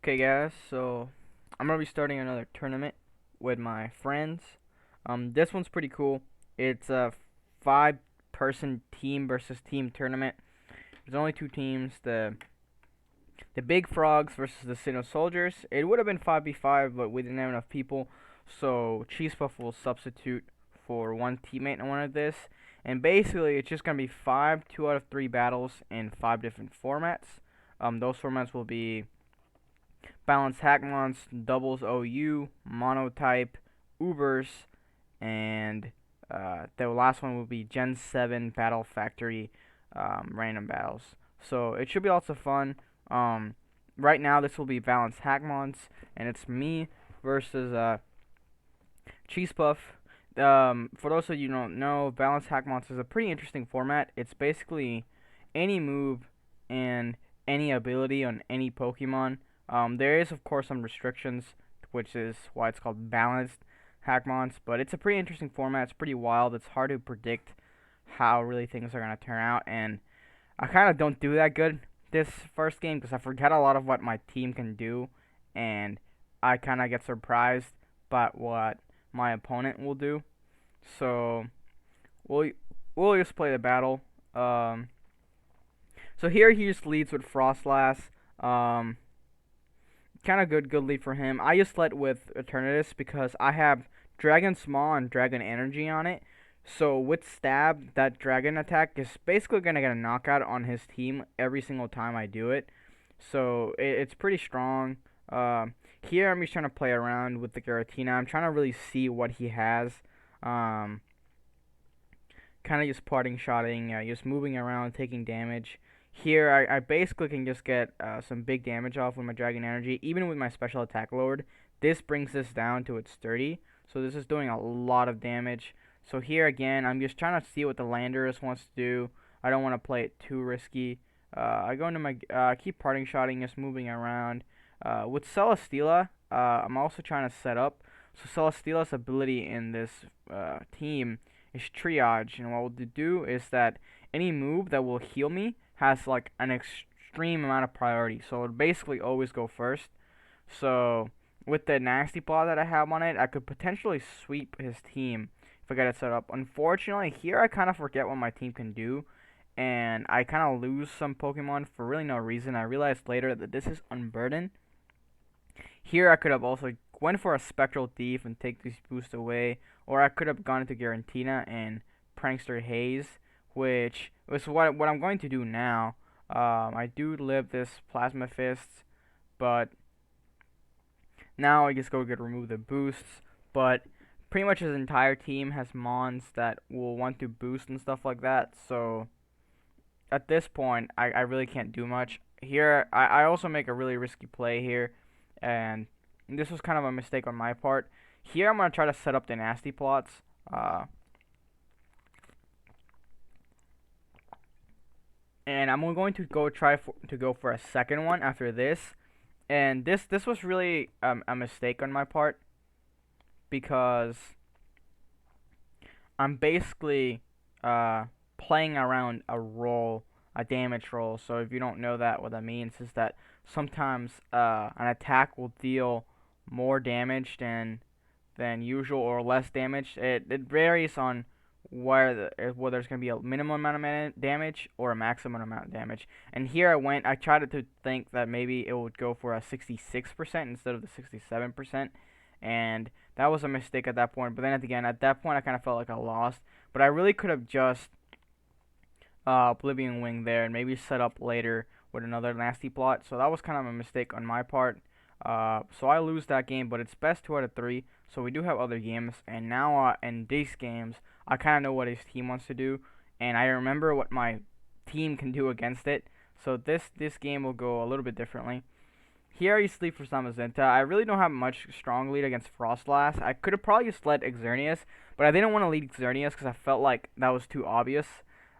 Okay, guys, so I'm gonna be starting another tournament with my friends. This one's pretty cool. It's a five-person team versus team tournament. There's only two teams. The Big Frogs versus the Sinnoh Soldiers. It would have been 5v5, but we didn't have enough people, so Cheese Puff will substitute for one teammate in one of this. And basically, it's just gonna be five 2 out of 3 battles in 5 different formats. Those formats will be Balanced Hackmons, Doubles OU, Monotype, Ubers, and the last one will be Gen 7 Battle Factory random battles. So it should be lots of fun. Right now, this will be Balanced Hackmons, and it's me versus Cheese Puff. For those of you who don't know, Balanced Hackmons is a pretty interesting format. It's basically any move and any ability on any Pokemon. There is, of course, some restrictions, which is why it's called Balanced Hackmons, but it's a pretty interesting format. It's pretty wild. It's hard to predict how really things are going to turn out, and I kind of don't do that good this first game because I forget a lot of what my team can do, and I kind of get surprised by what my opponent will do. So we'll just play the battle. So here he just leads with Frostlass. Kind of good lead for him. I just led with Eternatus because I have Dragon Small and Dragon Energy on it. So with Stab, that Dragon attack is basically going to get a knockout on his team every single time I do it. So it's pretty strong. Here I'm just trying to play around with the Giratina. I'm trying to really see what he has. Kind of just parting shotting, just moving around, taking damage. Here, I basically can just get some big damage off with my Dragon Energy, even with my special attack lowered. This brings this down to its 30, so this is doing a lot of damage. So here again, I'm just trying to see what the Landorus wants to do. I don't want to play it too risky. I go into my keep parting shotting, just moving around. With Celesteela, I'm also trying to set up. So Celesteela's ability in this team is Triage, and what we'll do is that any move that will heal me has like an extreme amount of priority, so it would basically always go first. So with the nasty plot that I have on it, I could potentially sweep his team if I get it set up. Unfortunately, here I kind of forget what my team can do, and I kind of lose some Pokemon for really no reason. I realized later that this is Unburden. Here I could have also went for a Spectral Thief and take this boost away, or I could have gone into Giratina and Prankster Haze, which is what I'm going to do now. I do live this Plasma Fist, but now I just go remove the boosts. But pretty much his entire team has Mons that will want to boost and stuff like that. So at this point, I really can't do much. Here, I also make a really risky play here, and this was kind of a mistake on my part. Here, I'm going to try to set up the nasty plots. And I'm going to go for a second one after this. And this was really a mistake on my part because I'm basically playing around a damage roll. So if you don't know that, what that means is that sometimes an attack will deal more damage than usual or less damage. It varies on whether there's going to be a minimum amount of damage or a maximum amount of damage. And here I tried to think that maybe it would go for a 66% instead of the 67%, and that was a mistake at that point. But then at that point I kind of felt like I lost, but I really could have just Oblivion Wing there and maybe set up later with another nasty plot. So that was kind of a mistake on my part. So I lose that game, but it's best 2 out of 3. So we do have other games, and now in these games, I kind of know what his team wants to do, and I remember what my team can do against it. So this game will go a little bit differently. Here I used to lead for Zamazenta. I really don't have much strong lead against Frostlass. I could have probably just led Xerneas, but I didn't want to lead Xerneas because I felt like that was too obvious.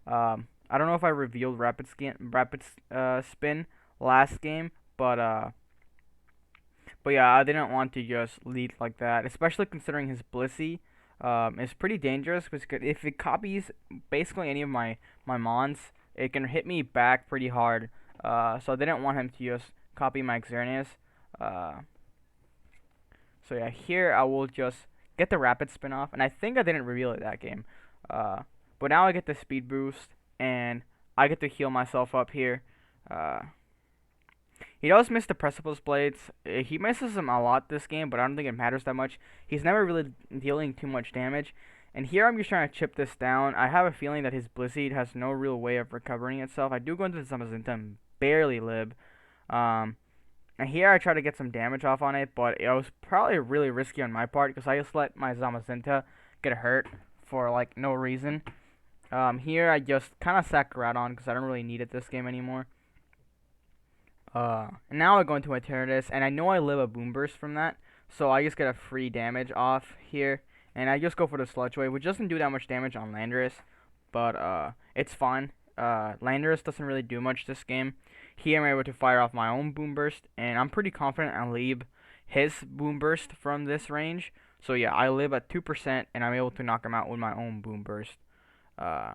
I don't know if I revealed Rapid Spin last game, but yeah, I didn't want to just lead like that, especially considering his Blissey is pretty dangerous, because if it copies basically any of my Mons, it can hit me back pretty hard. So I didn't want him to just copy my Xerneas. Uh, so yeah, here I will just get the rapid spin off, and I think I didn't reveal it that game. Uh, but now I get the speed boost, and I get to heal myself up here. Uh, he does miss the precipice blades. He misses them a lot this game, but I don't think it matters that much. He's never really dealing too much damage. And here I'm just trying to chip this down. I have a feeling that his Blissey has no real way of recovering itself. I do go into the Zamazenta and barely live. Um, and here I try to get some damage off on it, but it was probably really risky on my part because I just let my Zamazenta get hurt for like no reason. Here I just kind of sack Groudon because I don't really need it this game anymore. And now I go into Eternatus, and I know I live a Boom Burst from that, so I just get a free damage off here, and I just go for the Sludge Wave, which doesn't do that much damage on Landorus, but it's fine. Landorus doesn't really do much this game. Here I'm able to fire off my own Boom Burst, and I'm pretty confident I'll leave his Boom Burst from this range. So yeah, I live at 2%, and I'm able to knock him out with my own Boom Burst. Uh,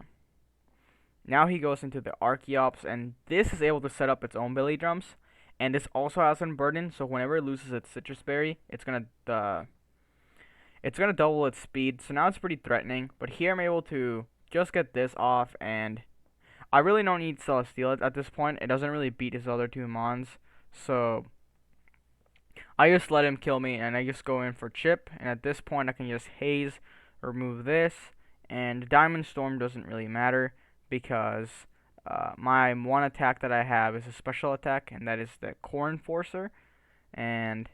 Now he goes into the Archeops, and this is able to set up its own Belly Drums. And this also has Unburden, so whenever it loses its Citrus Berry, it's gonna double its speed. So now it's pretty threatening. But here I'm able to just get this off, and I really don't need Celesteela at this point. It doesn't really beat his other two Mons, so I just let him kill me, and I just go in for Chip. And at this point, I can just Haze, remove this, and Diamond Storm doesn't really matter because my one attack that I have is a special attack, and that is the Core Enforcer. And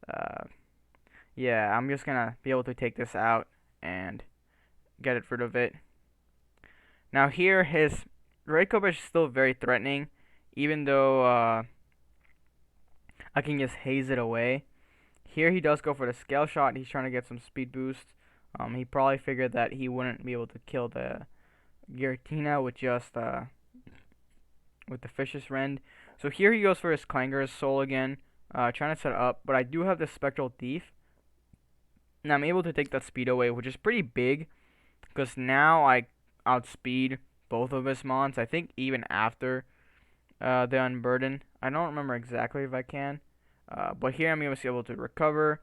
uh, yeah, I'm just gonna be able to take this out and get rid of it. Now here, his Raikou is still very threatening, even though I can just haze it away. Here he does go for the Scale Shot. He's trying to get some speed boost. He probably figured that he wouldn't be able to kill the Giratina with just with the Vicious Rend. So here he goes for his Clanger's Soul again, trying to set up. But I do have the Spectral Thief, and I'm able to take that speed away, which is pretty big, because now I outspeed both of his mons. I think even after the Unburden. I don't remember exactly if I can, but here I'm able to recover,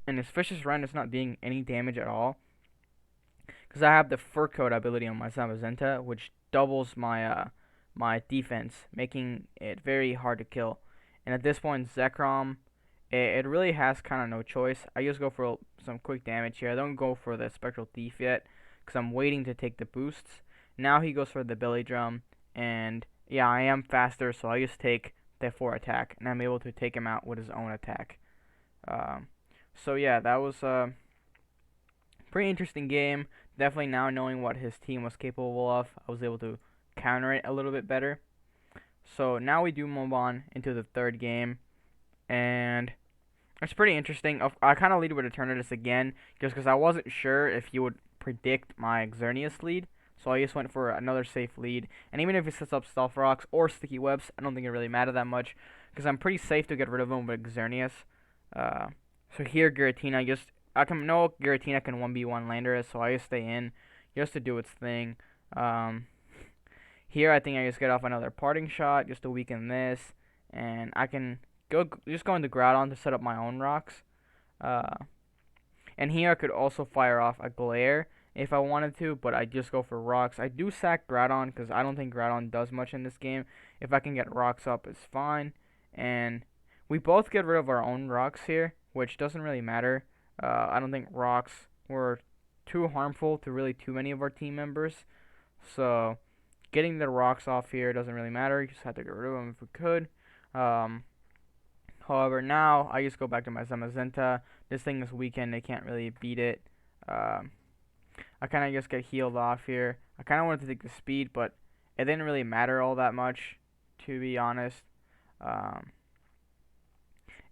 and his Vicious Rend is not doing any damage at all, because I have the Fur Coat ability on my Zamazenta, which doubles my my defense, making it very hard to kill. And at this point, Zekrom, it really has kind of no choice. I just go for some quick damage here. I don't go for the Spectral Thief yet, because I'm waiting to take the boosts. Now he goes for the Belly Drum, and yeah, I am faster, so I just take the 4 attack, and I'm able to take him out with his own attack. So yeah, that was a pretty interesting game. Definitely now knowing what his team was capable of, I was able to counter it a little bit better. So now we do move on into the third game, and it's pretty interesting. I kind of lead with Eternatus again, just because I wasn't sure if he would predict my Xerneas lead. So I just went for another safe lead. And even if he sets up Stealth Rocks or Sticky Webs, I don't think it really mattered that much, because I'm pretty safe to get rid of him with Xerneas. So here, Giratina, I can know Giratina can 1v1 Landorus, so I just stay in just to do its thing. Here, I think I just get off another Parting Shot just to weaken this, and I can go into Groudon to set up my own rocks. And here I could also fire off a Glare if I wanted to, but I just go for rocks. I do sack Groudon because I don't think Groudon does much in this game. If I can get rocks up, it's fine. And we both get rid of our own rocks here, which doesn't really matter. I don't think rocks were too harmful to really too many of our team members. So getting the rocks off here doesn't really matter. You just have to get rid of them if we could. However, now I just go back to my Zamazenta. This thing is weakened. They can't really beat it. I kind of just get healed off here. I kind of wanted to take the speed, but it didn't really matter all that much, to be honest.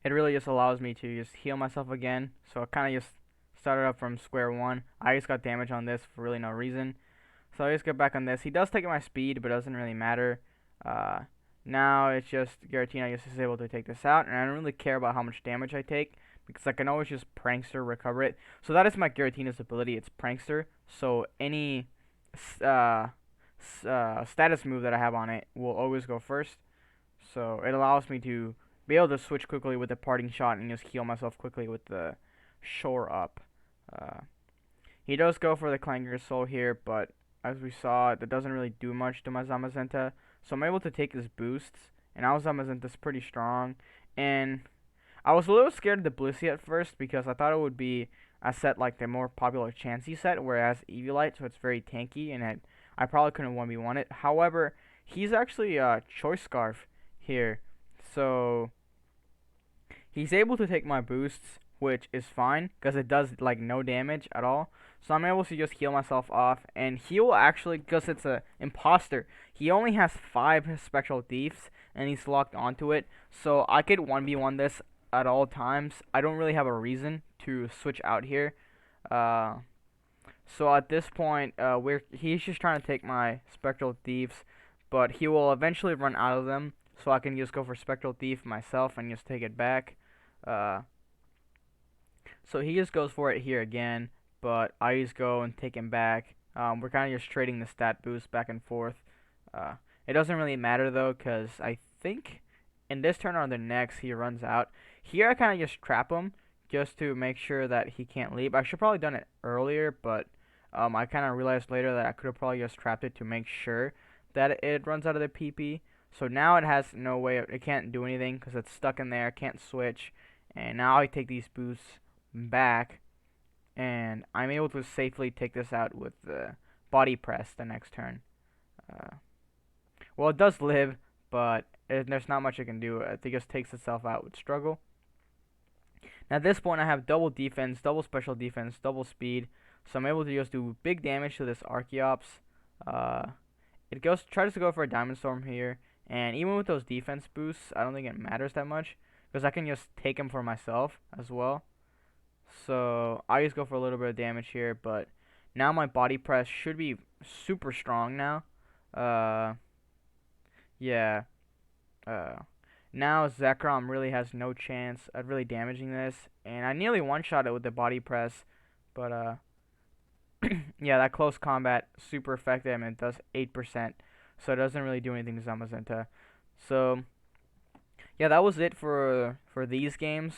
It really just allows me to just heal myself again. So I kind of just started up from square one. I just got damage on this for really no reason. So I just get back on this. He does take my speed, but it doesn't really matter. Now it's just Giratina just is able to take this out, and I don't really care about how much damage I take, because I can always just Prankster recover it. So that is my Giratina's ability. It's Prankster. So any status move that I have on it will always go first. So it allows me to be able to switch quickly with the parting shot and just heal myself quickly with the shore up. Uh, he does go for the Clangor Soul here, but as we saw, that doesn't really do much to my Zamazenta. So I'm able to take his boosts, and our Zamazenta's pretty strong. And I was a little scared of the Blissey at first because I thought it would be a set like the more popular Chansey set, whereas Eviolite, so it's very tanky, and I probably couldn't 1v1 it. However, he's actually a Choice Scarf here, so he's able to take my boosts, which is fine because it does like no damage at all. So I'm able to just heal myself off, and he will actually, because it's a imposter, he only has 5 Spectral Thieves, and he's locked onto it. So I could 1v1 this at all times. I don't really have a reason to switch out here. So at this point, he's just trying to take my Spectral Thieves, but he will eventually run out of them. So I can just go for Spectral Thief myself and just take it back. Uh, so he just goes for it here again, but I just go and take him back. We're kind of just trading the stat boost back and forth. It doesn't really matter though, because I think in this turn or the next he runs out. Here I kind of just trap him just to make sure that he can't leave. I should probably done it earlier, but I kind of realized later that I could have probably just trapped it to make sure that it runs out of the PP. So now it has no way, it can't do anything because it's stuck in there, can't switch. And now I take these boosts back, and I'm able to safely take this out with the body press the next turn. Well, it does live, but there's not much it can do. It just takes itself out with struggle. Now at this point I have double defense, double special defense, double speed, so I'm able to just do big damage to this Archeops. It tries to go for a Diamond Storm here, and even with those defense boosts, I don't think it matters that much because I can just take him for myself as well. So I just go for a little bit of damage here, but now my body press should be super strong now. Yeah. Now Zekrom really has no chance at really damaging this, and I nearly one-shot it with the body press, but yeah, that close combat super effective, and it does 8%, so it doesn't really do anything to Zamazenta. So yeah, that was it for these games.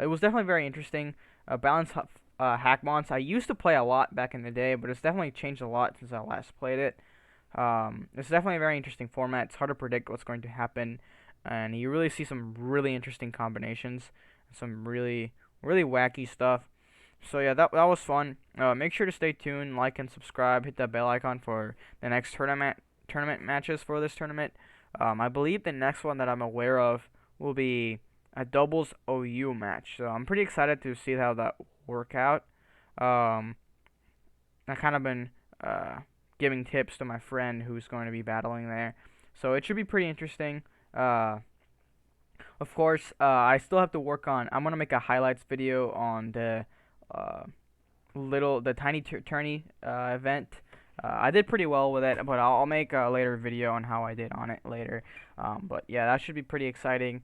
It was definitely very interesting. Balance Hackmons. I used to play a lot back in the day, but it's definitely changed a lot since I last played it. It's definitely a very interesting format. It's hard to predict what's going to happen, and you really see some really interesting combinations, some really wacky stuff. So yeah, that was fun. Make sure to stay tuned, like and subscribe, hit that bell icon for the next tournament matches for this tournament. I believe the next one that I'm aware of will be a doubles OU match. So I'm pretty excited to see how that work out. I kind of been giving tips to my friend who's going to be battling there, so it should be pretty interesting. Of course, I still have to work on. I'm gonna make a highlights video on the tiny tourney event. I did pretty well with it, but I'll make a later video on how I did on it later. But yeah, that should be pretty exciting.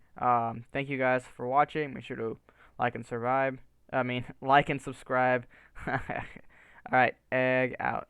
Thank you guys for watching. Make sure to like and subscribe. All right, egg out.